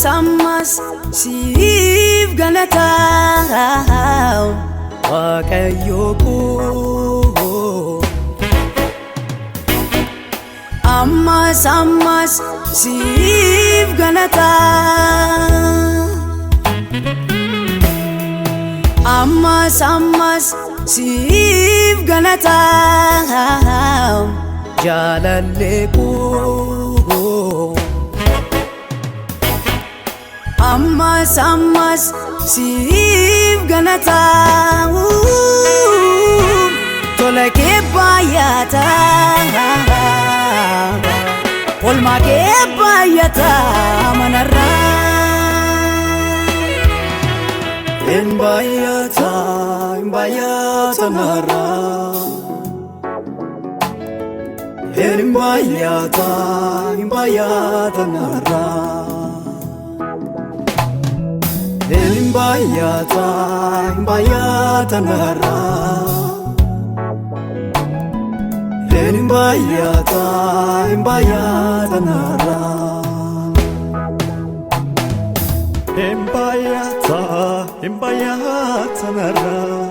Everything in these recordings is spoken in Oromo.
ammas siif galataa Waaqayyo koo ammas siif galataa ammas siif galataa jalalle koo ammas siif galataa tola kee baay'ataa olmaa kee baay'ataa manarraa hin baay'ataa narraa hin baay'ataa narraa hin baay'ataa narraa hin baay'ataa narraa hin baay'ataa narraa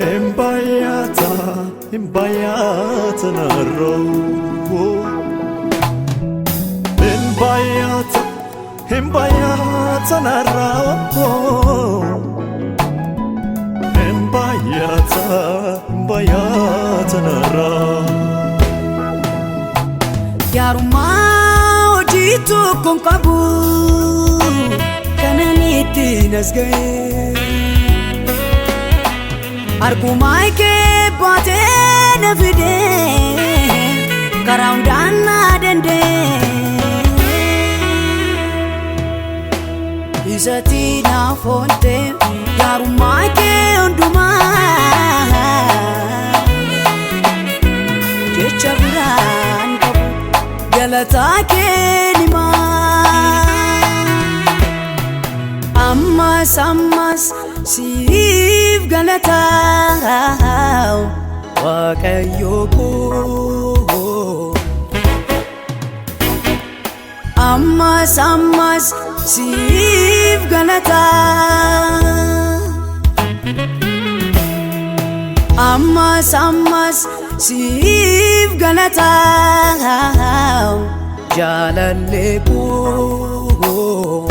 hin baay'ataa narraa hin baay'ataa narraa hin baay'ataa narraa Yaarummaa hojii tokko hin qabu kanan ittiin as ga'e argumaa kee baatee na fide karaa hundaan na danda'e isatti naaf oolte yaarummaa kee hundumaa jecha biraan qabu galataa kee nimaa ammas siif galataa Waaqayyo koo ammas siif galataa ammas siif galataa jalalle koo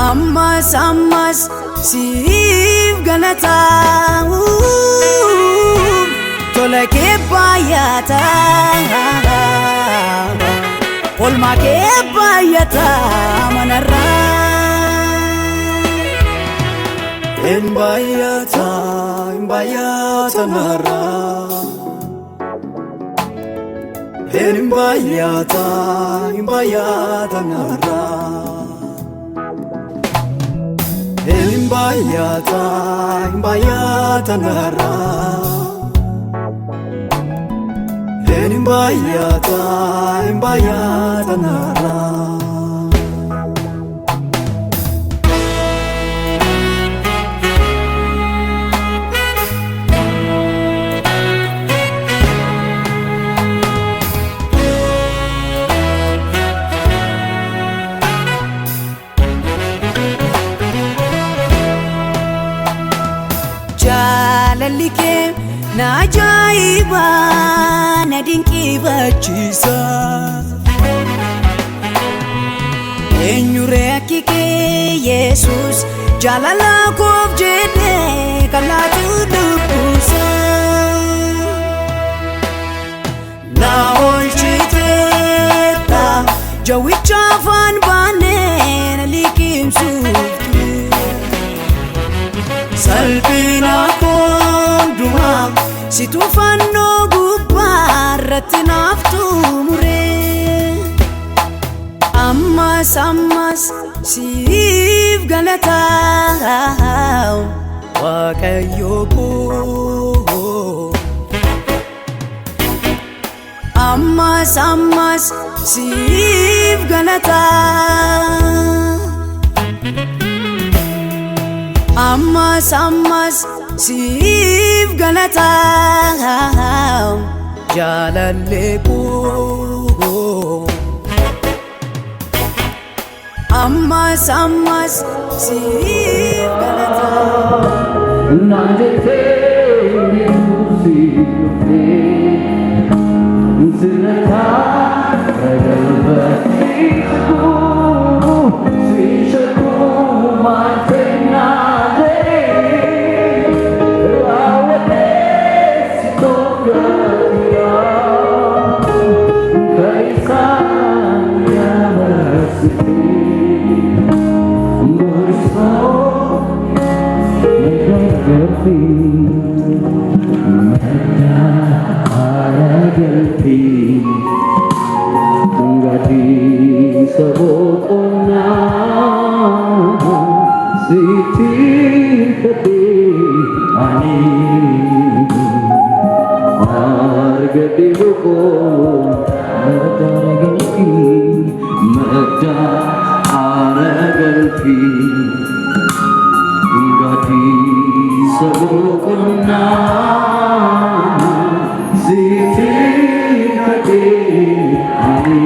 ammas siif galataa tola kee baay'ataa olmaa kee baay'ataa manarraa hin baay'ataa narraa hin baay'ataa narraa hin baay'ataa narraa hin baay'ataa narraa Jaalalli kee na ajaa'iba na dinqifachiisa eenyuree akki kee Yesuus jaalala koof jedhee kalaatu lubbuusa na oolchiteetta jawwicha afaan baanee na liqimsuufte salphina koondumaa situ fannoo gubbaarratti naaf tumuree ammas siif galataa Waaqayyo koo ammas siif galataa ammas siif galataa jalalle koo Ammas ammas siif galata Nanjete sifte Zinata ragalbatiku Swishaku mantenade Rawate sitogatia Kaisan yamasiti Sebokona Siti kete ani Harga di hukum Meda aragalpi Gadi sebokona Siti kete ani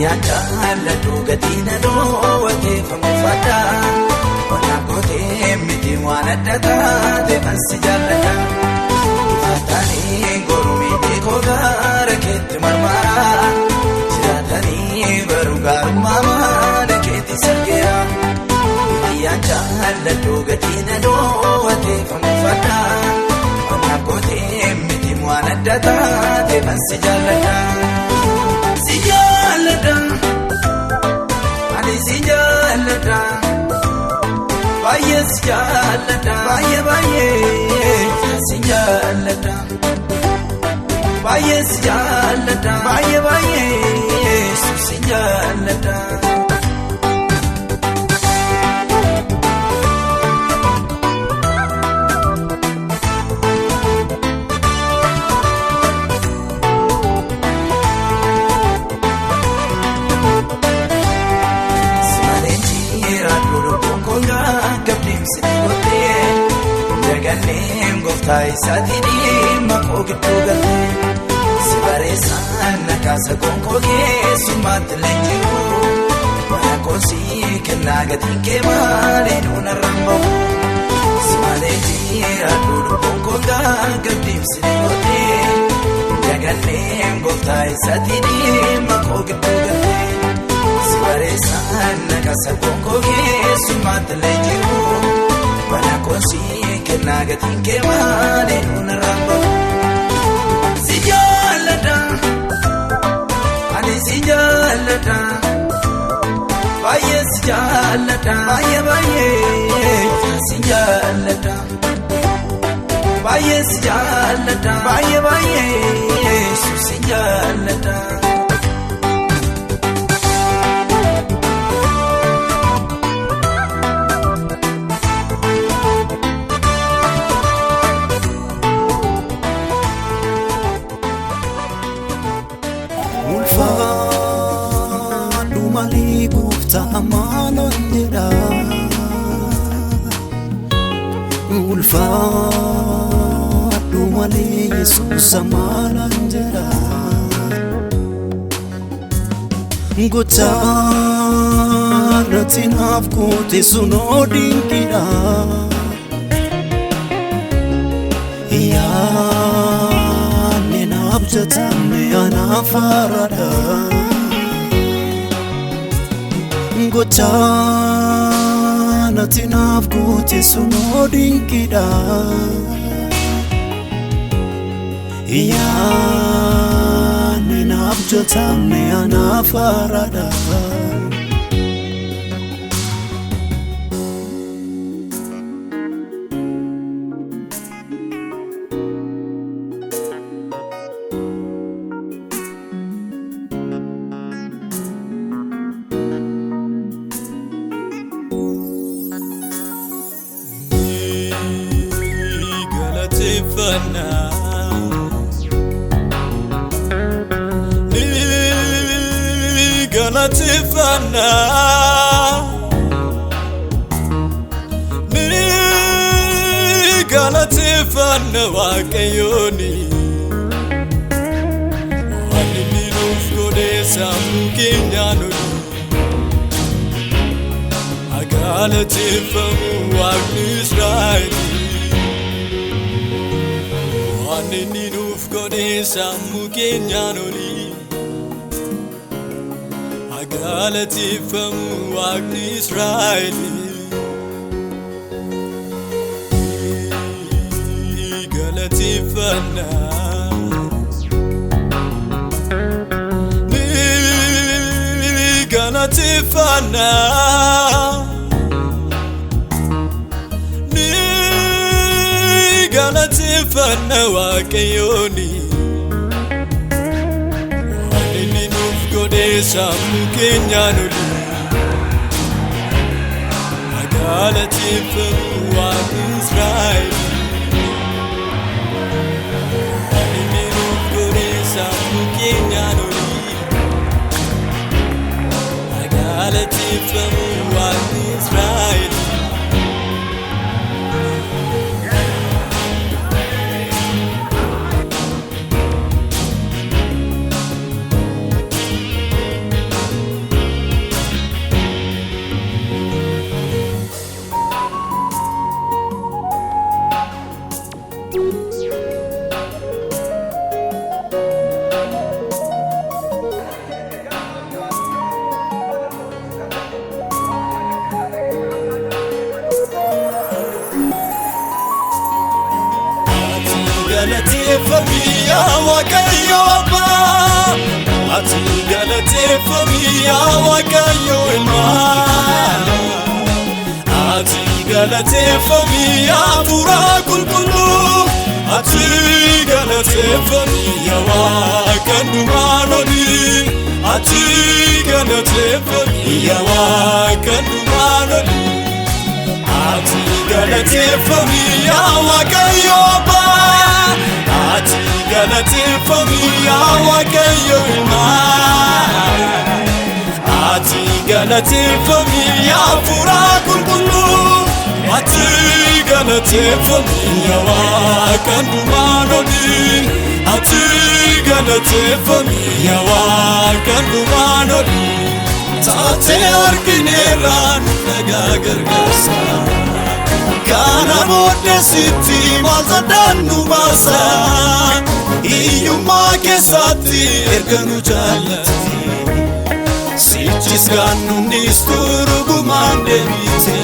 Yaadala dhugatina dhoowwatee famufadha Wana kootee miti waan adda taate ansi jaalladha Ifaatanii gorumii beekoo gaara keetti marmara Jiraatanii baruu gaarummaa maana keetti salgeera Yaadala dhugatina dhoowwatee famufadha Wana kootee miti waan adda taate ansi jaalladha Sijalada, baye sijalada, baye sijalada, baye sijalada, baye sijalada. Taisatini makogito galte Sibaresan nakasa konkoge sumat lenjiru Wana kosi kenaga tinke mare nuna rambo Simalenji adulu konkoga gabdim sinigote Jaganem taisatini makogito galte Sibaresan nakasa konkoge sumat lenjiru Wana kosi kenaga tinke mare nuna rambo Sijalada Ani sijalada Baye sijalada Baye sijalada Baye sijalada Baye sijalada Ulfaadhu malee Yesuus amaanan jedha Gochaa irratti naaf goote sunoo dinqiidha Yaadni naaf jatame anaaf haaraadha Gochaa irratti naaf goote sunoo dinqiidha Yaadni naaf jatame anaaf haaraadha Tifana Nigala tifana wakayoni Wanini nufgode samukinyano Agala tifamu wakni Israeli Wanini nufgode samukinyano Galatifamu waqni Israeli Galatifana Galatifana Galatifana wakayoni Samukinyano Agalatifam wa Israel Aninu kore Samukinyano Agalatifam wa Israel yaa Waaqayyo Abbaa ati galateeffami yaa Waaqayyo Ilmaa ati galateeffami yaa Hafuura Qulqulluu ati galateeffami yaa Waaqannumaan olii ati galateeffami yaa Waaqannumaan olii ati galateeffami yaa Waaqayyo Abbaa ati galateeffami yaa Waaqayyo Ilmaa ati galateeffami yaa Hafuura Qulqulluu ati galateeffami yaa Waaqannumaan olii ati galateeffami yaa Waaqannumaan olii taatee argineerra nu dhagaa gargaarsa kana booddee sitti maal soddaan nu baasa hiyyummaa keessatti erga nu jaallatti sichis kan nunis turugumaan deebite.